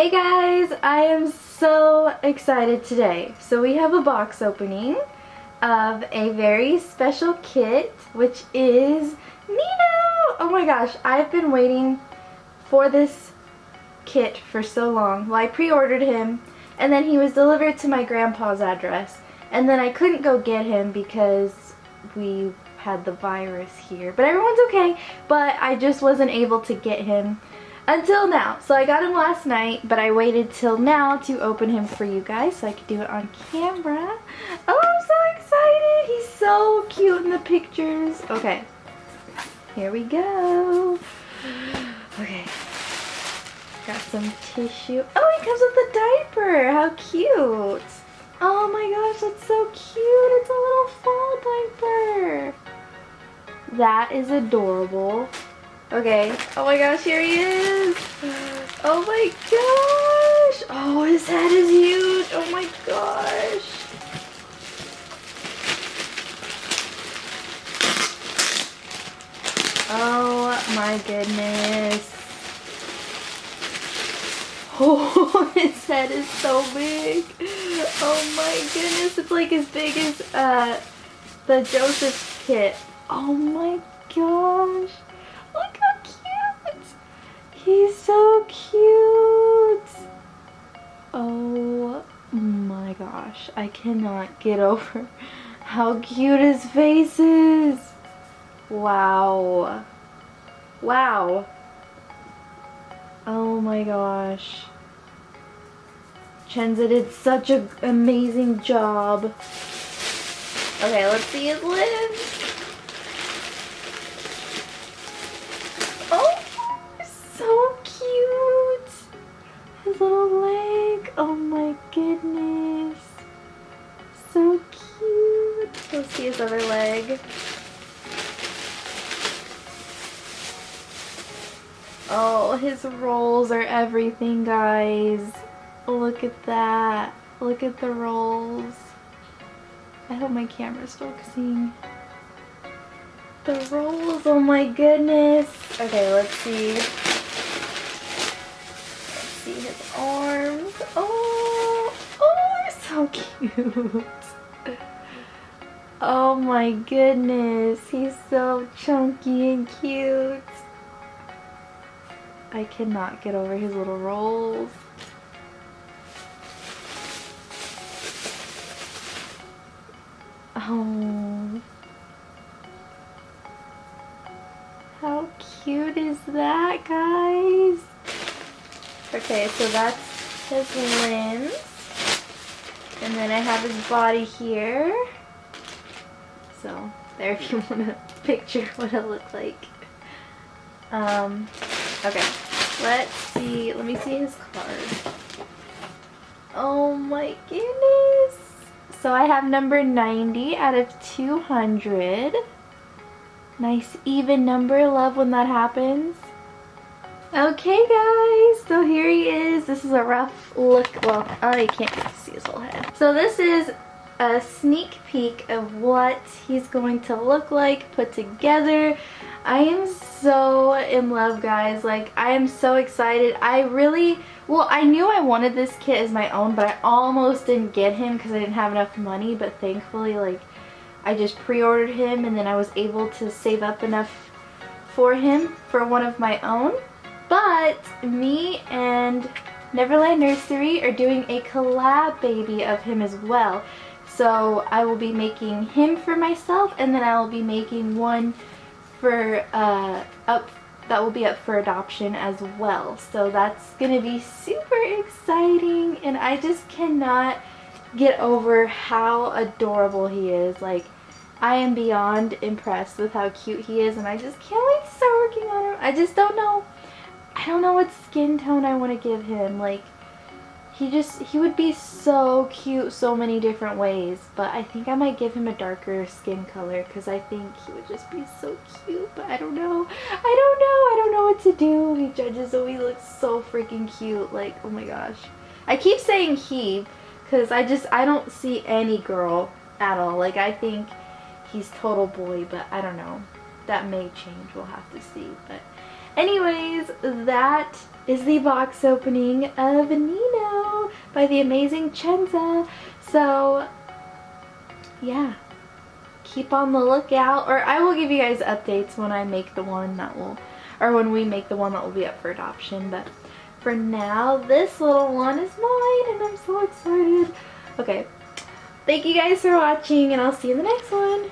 Hey guys, I am so excited today. So we have a box opening of a very special kit, which is Nino! Oh my gosh, I've been waiting for this kit for so long. Well, I pre-ordered him and then he was delivered to my grandpa's address, and then I couldn't go get him because we had the virus here. But everyone's okay, but I just wasn't able to get him until now. So I got him last night, but I waited till now to open him for you guys so I could do it on camera. Oh, I'm so excited. He's so cute in the pictures. Okay, here we go. Okay, got some tissue. Oh, he comes with a diaper. How cute. Oh my gosh, that's so cute. It's a little fall diaper. That is adorable. Okay, oh my gosh, here he is. Oh my gosh. Oh, his head is huge. Oh my gosh. Oh my goodness. Oh, his head is so big. Oh my goodness, it's like as big as the Joseph's kit. Oh my gosh. Look how cute. He's so cute. Oh my gosh, I cannot get over how cute his face is. Wow. Wow. Oh my gosh. Chenza did such an amazing job. Okay, let's see his lips. Oh, so cute. His little leg. Oh my goodness. So cute. Let's see his other leg. Oh, his rolls are everything, guys. Look at that. Look at the rolls. I hope my camera's focusing. The rolls, oh my goodness. Okay, let's see. Let's see his arms. Oh, they're so cute. Oh my goodness, he's so chunky and cute. I cannot get over his little rolls. Oh. How cute is that, guys? Okay, so that's his limbs. And then I have his body here. So, there if you want to picture what it looks like. Okay, let's see. Let me see his card. Oh my goodness. So I have number 90 out of 200. Nice even number. Love when that happens. Okay guys, so here he is. This is a rough look. Well, oh, you can't see his whole head. So this is a sneak peek of what he's going to look like put together. I am so in love, guys. Like, I am so excited. I knew I wanted this kit as my own, but I almost didn't get him because I didn't have enough money. But thankfully, like, I just pre-ordered him and then I was able to save up enough for him for one of my own. But me and Neverland Nursery are doing a collab baby of him as well. So I will be making him for myself, and then I will be making one for that will be up for adoption as well. So that's gonna be super exciting, and I just cannot get over how adorable he is. Like, I am beyond impressed with how cute he is, and I just can't wait to start working on him. I just don't know. I don't know what skin tone I want to give him. Like, he would be so cute so many different ways, but I think I might give him a darker skin color because I think he would just be so cute. But I don't know. I don't know what to do. He judges, so he looks so freaking cute. Like, oh my gosh. I keep saying he because I don't see any girl at all. Like, I think he's total boy, but I don't know. That may change. We'll have to see. But Anyways, that is the box opening of Nino by the amazing Chenza. So, yeah. Keep on the lookout, or I will give you guys updates when I make the one that will, or when we make the one that will be up for adoption. But for now, this little one is mine, and I'm so excited. Okay, thank you guys for watching, and I'll see you in the next one.